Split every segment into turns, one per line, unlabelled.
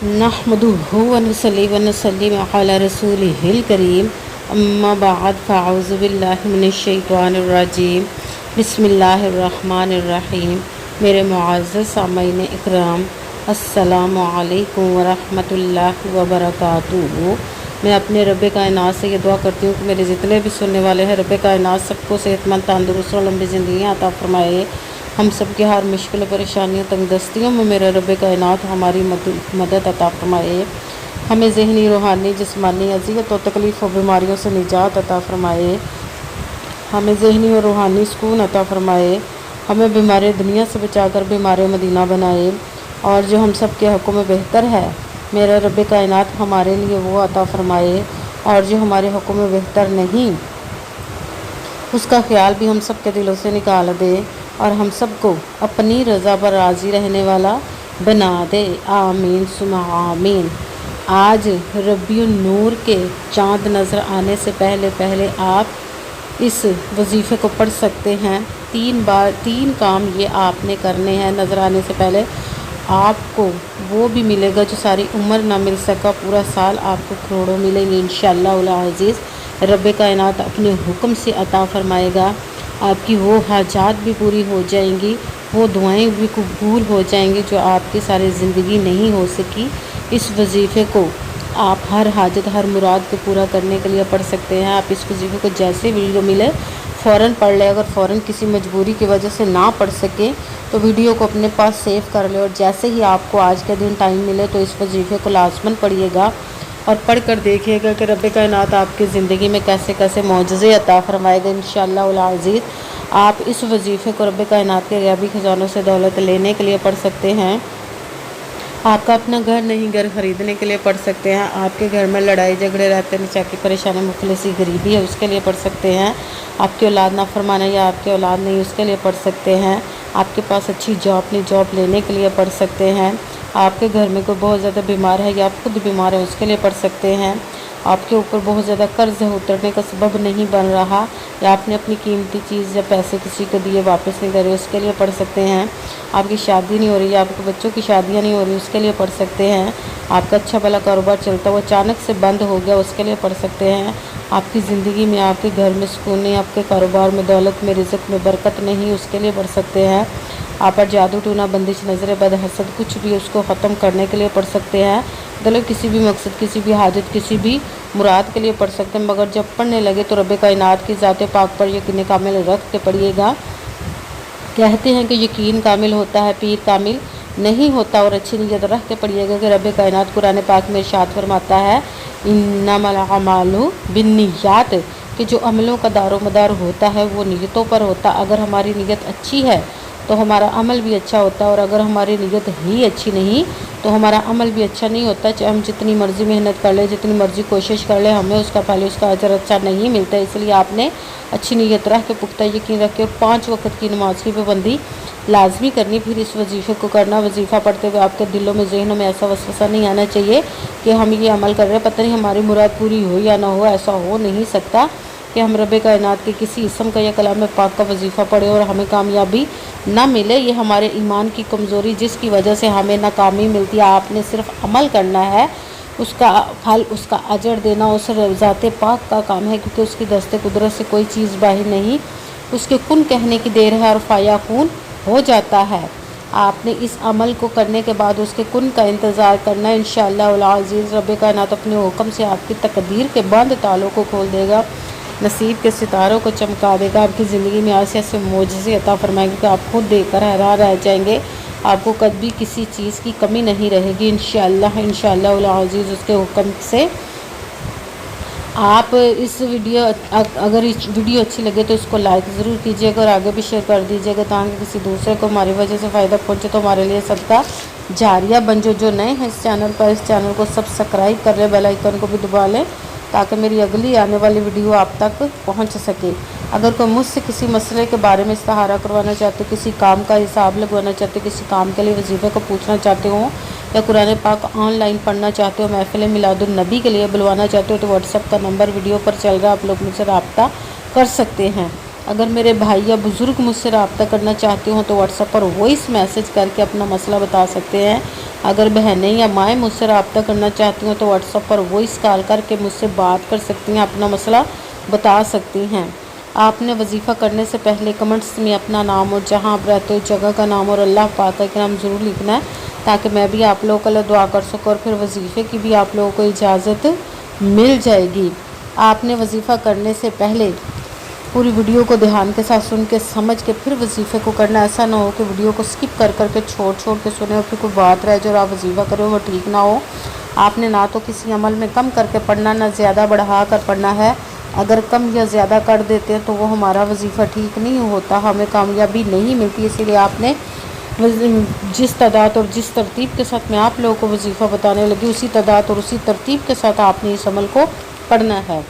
नहमदुहु व नसल्ली व नसल्लिम अला रसूलिहिल करीम अम्मा बाद फ़अऊज़ु बिल्लाहि मिनश शैतानिर रजीम बिस्मिल्लाहिर रहमानिर रहीम। मेरे मुअज़्ज़ज़ सामीन इकराम, अस्सलामु अलैकुम व रहमतुल्लाहि व बरकातुहू। मैं अपने रब कायनात से ये दुआ करती हूँ कि मेरे जितने भी सुनने वाले हैं, रब कायनात सबको सेहतमंद, तंदुरुस्त और लंबी ज़िंदगी अता फरमाए। हम सब की हर मुश्किल परेशानियों तंगदस्तियों में मेरे रब कायनात हमारी मदद अता फरमाए। हमें ज़हनी, रूहानी, जिस्मानी अज़ियत और तकलीफ़ और बीमारियों से निजात अता फरमाए। हमें ज़हनी और रूहानी सुकून अता फरमाए। हमें बीमारी दुनिया से बचाकर बीमारी मदीना बनाए। और जो हम सब के हक़ों में बेहतर है, मेरा रब कायनात हमारे लिए वो अता फरमाए। और जो हमारे हक़ों में बेहतर नहीं, उसका ख्याल भी हम सब के दिलों से निकाल दे और हम सबको अपनी रज़ा पर राज़ी रहने वाला बना दे। आमीन सुमा आमीन। आज रबीउन नूर के चाँद नज़र आने से पहले आप इस वजीफ़े को पढ़ सकते हैं। 3 बार 3 काम ये आपने करने हैं। नज़र आने से पहले आपको वो भी मिलेगा जो सारी उम्र ना मिल सका, पूरा साल आपको करोड़ों मिलेंगे इंशाअल्लाह उल अज़ीज़। रब कायनात अपने हुक्म से अता फरमाएगा। आपकी वो हाजात भी पूरी हो जाएंगी, वो दुआएं भी कबूल हो जाएंगी जो आपकी सारी ज़िंदगी नहीं हो सकी। इस वजीफ़े को आप हर हाजत, हर मुराद को पूरा करने के लिए पढ़ सकते हैं। आप इस वजीफ़े को जैसे वीडियो मिले फ़ौरन पढ़ लें। अगर फ़ौरन किसी मजबूरी की वजह से ना पढ़ सके तो वीडियो को अपने पास सेव कर ले, और जैसे ही आपको आज के दिन टाइम मिले तो इस वजीफ़े को लाज़मन पढ़िएगा और पढ़ कर देखिएगा कि रब कायनात आपकी ज़िंदगी में कैसे कैसे मौजज़े अता फरमाएगा इंशाअल्लाह उल अज़ीज़। आप इस वजीफ़े को रब कायनात के गैबी ख़जानों से दौलत लेने के लिए पढ़ सकते हैं। आपका अपना घर नहीं, घर ख़रीदने के लिए पढ़ सकते हैं। आपके घर में लड़ाई झगड़े रहते हैं, निचा की परेशानी, मुखलिसी, गरीबी है, उसके लिए पढ़ सकते हैं। आपकी औलाद ना फरमाना या आपकी औलाद नहीं, उसके लिए पढ़ सकते हैं। आपके पास अच्छी जॉब नहीं, जॉब लेने के लिए पढ़ सकते हैं। आपके घर में कोई बहुत ज़्यादा बीमार है या आप खुद बीमार है, उसके लिए पढ़ सकते हैं। आपके ऊपर बहुत ज़्यादा कर्ज है, उतरने का सबब नहीं बन रहा, या आपने अपनी कीमती चीज़ या पैसे किसी को दिए वापस नहीं करे, उसके लिए पढ़ सकते हैं। आपकी शादी नहीं हो रही, आपके बच्चों की शादियां नहीं हो रही, उसके लिए पढ़ सकते हैं। आपका अच्छा भला कारोबार चलता हुआ अचानक से बंद हो गया, उसके लिए पढ़ सकते हैं। आपकी ज़िंदगी में, आपके घर में सुकून नहीं, आपके कारोबार में, दौलत में, रिज़्क़ में बरकत नहीं, उसके लिए पढ़ सकते हैं। आप पर जादू, टूना, बंदिश, नज़र बद, हसद, कुछ भी उसको ख़त्म करने के लिए पढ़ सकते हैं। मतलब किसी भी मकसद, किसी भी हाजत, किसी भी मुराद के लिए पढ़ सकते हैं। मगर जब पढ़ने लगे तो रब कायनात की ज़ात पाक पर यकीन कामिल रख के पढ़िएगा। कहते हैं कि यकीन कामिल होता है, पीर कामिल नहीं होता। और अच्छी नीयत रख के पढ़िएगा कि रब कायनात कुरान पाक में इरशाद फरमाता है, इन्नमल अमालु बिन्नियात, कि जो अमलों का दारो मदार होता है वो नीयतों पर होता। अगर हमारी नीयत अच्छी है तो हमारा अमल भी अच्छा होता है, और अगर हमारी नीयत ही अच्छी नहीं तो हमारा अमल भी अच्छा नहीं होता। चाहे हम जितनी मर्ज़ी मेहनत कर ले, जितनी मर्ज़ी कोशिश कर ले, हमें उसका पहले उसका अजर अच्छा नहीं मिलता। इसलिए आपने अच्छी नीयत रख के, पुख्ता यकीन रख के, 5 वक्त की नमाज की पाबंदी लाजमी करनी, फिर इस वजीफ़े को करना। वजीफ़ा पढ़ते हुए आपके दिलों में, ज़हनों में ऐसा वसवसा नहीं आना चाहिए कि हम ये अमल कर रहे हैं, पता नहीं हमारी मुराद पूरी हो या ना हो। ऐसा हो नहीं सकता कि हम रब कायनात के किसी इसम का या कलाम पाक का वजीफ़ा पढ़े और हमें कामयाबी ना मिले। ये हमारे ईमान की कमज़ोरी, जिसकी वजह से हमें नाकामी मिलती है। आपने सिर्फ अमल करना है, उसका फल, उसका अजर देना उस ज़ात पाक का काम है, क्योंकि उसकी दस्ते कुदरत से कोई चीज़ बाहर नहीं। उसके कुन कहने की देर है और फ़याकून हो जाता है। आपने इस अमल को करने के बाद उसके कुन का इंतज़ार करना है। इंशाअल्लाह उल अज़ीज़ रब कायनात अपने हुक्म से आपकी तकदीर के बंद तालों को खोल देगा, नसीब के सितारों को चमका देगा। आपकी ज़िंदगी में ऐसे मौजज़े अता फरमाएंगे कि आप खुद देखकर हैरान रह जाएंगे। आपको कभी किसी चीज़ की कमी नहीं रहेगी इंशाअल्लाह उल अज़ीज़ उसके हुक्म से। आप इस वीडियो, अगर इस वीडियो अच्छी लगे तो इसको लाइक ज़रूर कीजिएगा और आगे भी शेयर कर दीजिएगा, ताकि किसी दूसरे को हमारी वजह से फ़ायदा पहुँचे तो हमारे लिए सदका जारिया बन। जो नए हैं इस चैनल पर, इस चैनल को सब्सक्राइब कर लें, बेल आइकन को भी दबा लें, ताकि मेरी अगली आने वाली वीडियो आप तक पहुंच सके। अगर कोई मुझसे किसी मसले के बारे में इस्तिहारा करवाना चाहते हो, किसी काम का हिसाब लगवाना चाहते हो, किसी काम के लिए वजीफ़े को पूछना चाहते हो, या कुरान पाक ऑनलाइन पढ़ना चाहते हो, महफ़िल मिलादुन नबी के लिए बुलवाना चाहते हो, तो व्हाट्सएप का नंबर वीडियो पर चल रहा है, आप लोग मुझसे रब्ता कर सकते हैं। अगर मेरे भाई या बुज़ुर्ग मुझसे रब्ता करना चाहते हो तो व्हाट्सएप पर वॉइस मैसेज करके अपना मसला बता सकते हैं। اگر بہنیں یا مائیں مجھ سے رابطہ کرنا چاہتی ہیں تو واٹس ایپ پر وائس کال کر کے مجھ سے بات کر سکتی ہیں، اپنا مسئلہ بتا سکتی ہیں۔ آپ نے وظیفہ کرنے سے پہلے کمنٹس میں اپنا نام اور جہاں آپ رہتے ہو جگہ کا نام اور اللہ پاک کا نام ضرور لکھنا ہے، تاکہ میں بھی آپ لوگوں کے لیے دعا کر سکوں، اور پھر وظیفے کی بھی آپ لوگوں کو اجازت مل جائے گی۔ آپ نے وظیفہ کرنے سے پہلے پوری ویڈیو کو دھیان کے ساتھ سن کے سمجھ کے پھر وظیفے کو کرنا، ایسا نہ ہو کہ ویڈیو کو سکپ کر کے چھوڑ کے سنیں اور پھر کوئی بات رہ جائے اور آپ وظیفہ کریں وہ ٹھیک نہ ہو۔ آپ نے نہ تو کسی عمل میں کم کر کے پڑھنا، نہ زیادہ بڑھا کر پڑھنا ہے۔ اگر کم یا زیادہ کر دیتے ہیں تو وہ ہمارا وظیفہ ٹھیک نہیں ہوتا، ہمیں کامیابی نہیں ملتی۔ اسی لیے آپ نے جس تعداد اور جس ترتیب کے ساتھ میں آپ لوگوں کو وظیفہ بتانے لگی، اسی تعداد اور اسی ترتیب کے ساتھ آپ نے اس عمل کو پڑھنا ہے۔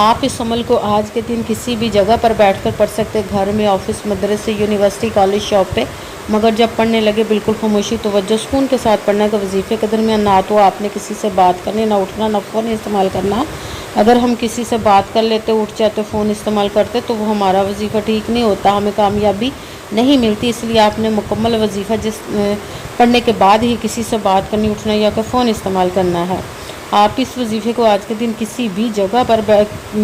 آپ اس عمل کو آج کے دن کسی بھی جگہ پر بیٹھ کر پڑھ سکتے، گھر میں، آفس، مدرسے، یونیورسٹی، کالج، شاپ پہ، مگر جب پڑھنے لگے بالکل خاموشی، توجہ، سکون کے ساتھ پڑھنا کہ وظیفے کے درمیان نہ تو آپ نے کسی سے بات کرنی، نہ اٹھنا، نہ فون استعمال کرنا۔ اگر ہم کسی سے بات کر لیتے، اٹھ جاتے، فون استعمال کرتے تو وہ ہمارا وظیفہ ٹھیک نہیں ہوتا، ہمیں کامیابی نہیں ملتی۔ اس لیے آپ نے مکمل وظیفہ پڑھنے کے بعد ہی کسی سے بات کرنی، اٹھنا یا کہ فون استعمال کرنا ہے۔ آپ اس وظیفے کو آج کے دن کسی بھی جگہ پر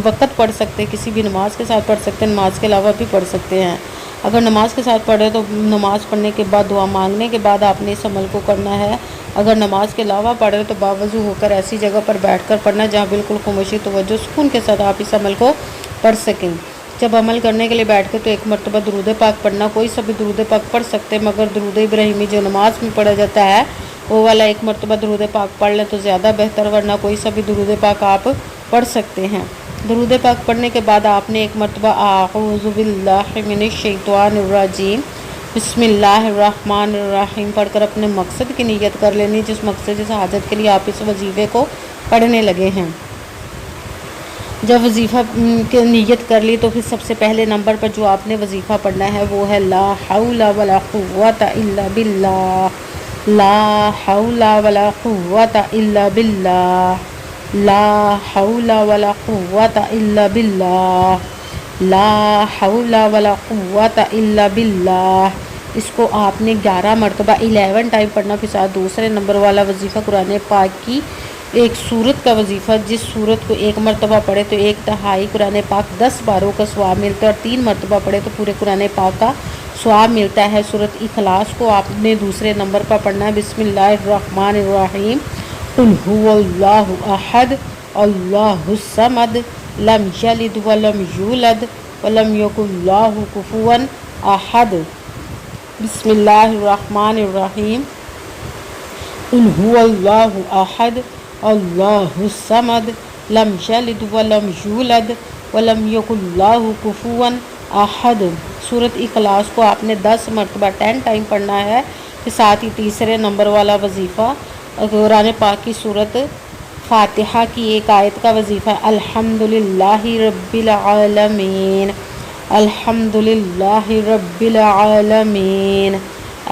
وقت پڑھ سکتے، کسی بھی نماز کے ساتھ پڑھ سکتے، نماز کے علاوہ بھی پڑھ سکتے ہیں۔ اگر نماز کے ساتھ پڑھے تو نماز پڑھنے کے بعد، دعا مانگنے کے بعد آپ نے اس عمل کو کرنا ہے۔ اگر نماز کے علاوہ پڑھے تو باوضو ہو کر ایسی جگہ پر بیٹھ کر پڑھنا جہاں بالکل خاموشی، توجہ، سکون کے ساتھ آپ اس عمل کو پڑھ سکیں۔ جب عمل کرنے کے لیے بیٹھ کے تو ایک مرتبہ درود پاک پڑھنا، کوئی سا بھی درود پاک پڑھ سکتے، مگر درود ابراہیمی جو نماز میں پڑھا جاتا ہے وہ والا ایک مرتبہ درود پاک پڑھ لیں تو زیادہ بہتر، ورنہ کوئی سا بھی درود پاک آپ پڑھ سکتے ہیں۔ درود پاک پڑھنے کے بعد آپ نے ایک مرتبہ اعوذ باللہ من الشیطان الرجیم بسم اللہ الرحمن الرحیم پڑھ کر اپنے مقصد کی نیت کر لینی، جس مقصد، جس حاجت کے لیے آپ اس وظیفے کو پڑھنے لگے ہیں۔ جب وظیفہ کی نیت کر لی تو پھر سب سے پہلے نمبر پر جو آپ نے وظیفہ پڑھنا ہے وہ ہے لا حول ولا قوت الا باللہ، لا حول ولا قوت الا باللہ، لا حول ولا قوت الا باللہ، لا حول ولا قوت الا باللہ۔ اس کو آپ نے 11 مرتبہ 11 ٹائم پڑھنا۔ پھر ساتھ دوسرے نمبر والا وظیفہ قرآن پاک کی ایک سورت کا وظیفہ، جس سورت کو ایک مرتبہ پڑھے تو 1/2 قرآن پاک 10 باروں کا ثواب ملتا ہے، اور 3 مرتبہ پڑھے تو پورے قرآن پاک کا ثواب ملتا ہے۔ سورت اخلاص کو آپ نے دوسرے نمبر پر پڑھنا ہے، بسم اللہ الرحمن الرحیم قل هو اللہ احد اللہ الصمد لم یلد ولم یولد ولم یکن له کفوا احد۔ بسم اللہ الرحمن الرحیم قل هو اللہ احد اللہ الصمد لم یلد ولم یولد ولم یکن له کفوا احد۔ سورت اخلاص کو آپ نے 10 مرتبہ 10 ٹائم پڑھنا ہے۔ پھر ساتھ ہی تیسرے نمبر والا وظیفہ قرآن پاک کی سورت فاتحہ کی ایک آیت کا وظیفہ، الحمدللہ رب العالمین، الحمدللہ رب العالمین،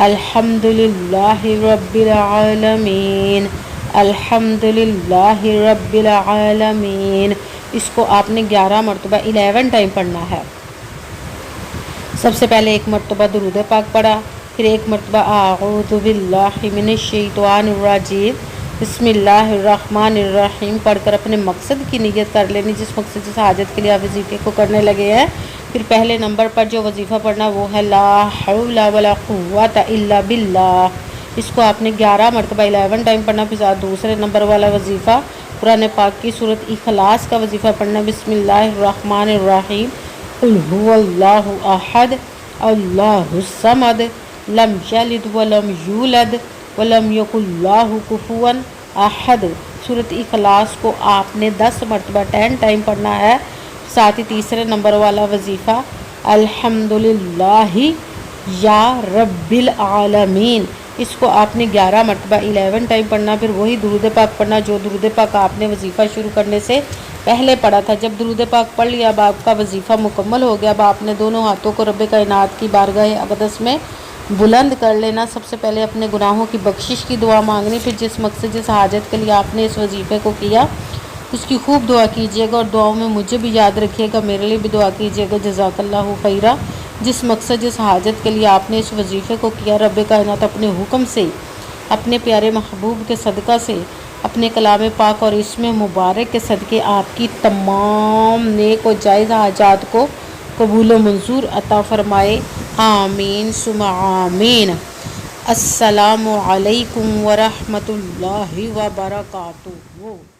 الحمدللہ رب العالمین، الحمدللہ رب العالمین۔ اس کو آپ نے 11 مرتبہ 11 ٹائم پڑھنا ہے۔ سب سے پہلے ایک مرتبہ درود پاک پڑھا، پھر ایک مرتبہ اعوذ باللہ من الشیطان الرجیم بسم اللہ الرحمن الرحیم پڑھ کر اپنے مقصد کی نیت کر لینی، جس مقصد، جس حاجت کے لیے آپ وظیفے کو کرنے لگے ہیں۔ پھر پہلے نمبر پر جو وظیفہ پڑھنا وہ ہے لا حول ولا قوت الا باللہ۔ اس کو آپ نے 11 مرتبہ 11 ٹائم پڑھنا۔ پھر دوسرے نمبر والا وظیفہ قرآن پاک کی سورت اخلاص کا وظیفہ پڑھنا، بسم اللہ الرحمن الرحیم قل هو اللہ احد اللہ الصمد لم یلد ولم یولد ولم یکن له کفوا احد۔ سورت اخلاص کو آپ نے 10 مرتبہ 10 ٹائم پڑھنا ہے۔ ساتھ ہی تیسرے نمبر والا وظیفہ الحمدللہ یا رب العالمین، اس کو آپ نے 11 مرتبہ 11 ٹائم پڑھنا۔ پھر وہی درود پاک پڑھنا جو درود پاک آپ نے وظیفہ شروع کرنے سے پہلے پڑھا تھا۔ جب درود پاک پڑھ لیا، اب آپ کا وظیفہ مکمل ہو گیا، اب آپ نے دونوں ہاتھوں کو رب کائنات کی بارگاہ اقدس میں بلند کر لینا۔ سب سے پہلے اپنے گناہوں کی بخشش کی دعا مانگنی، پھر جس مقصد، جس حاجت کے لیے آپ نے اس وظیفے کو کیا اس کی خوب دعا کیجیے گا، اور دعاؤں میں مجھے بھی یاد رکھیے گا، میرے لیے بھی دعا کیجیے گا۔ جزاک اللہ خیرہ۔ جس مقصد، جس حاجت کے لیے آپ نے اس وظیفے کو کیا، رب کائنات اپنے حکم سے اپنے پیارے محبوب کے صدقہ سے، اپنے کلام پاک اور اسم مبارک کے صدقے آپ کی تمام نیک و جائز حاجات کو قبول و منظور عطا فرمائے، آمین ثم آمین۔ السلام علیکم ورحمۃ اللہ وبرکاتہ۔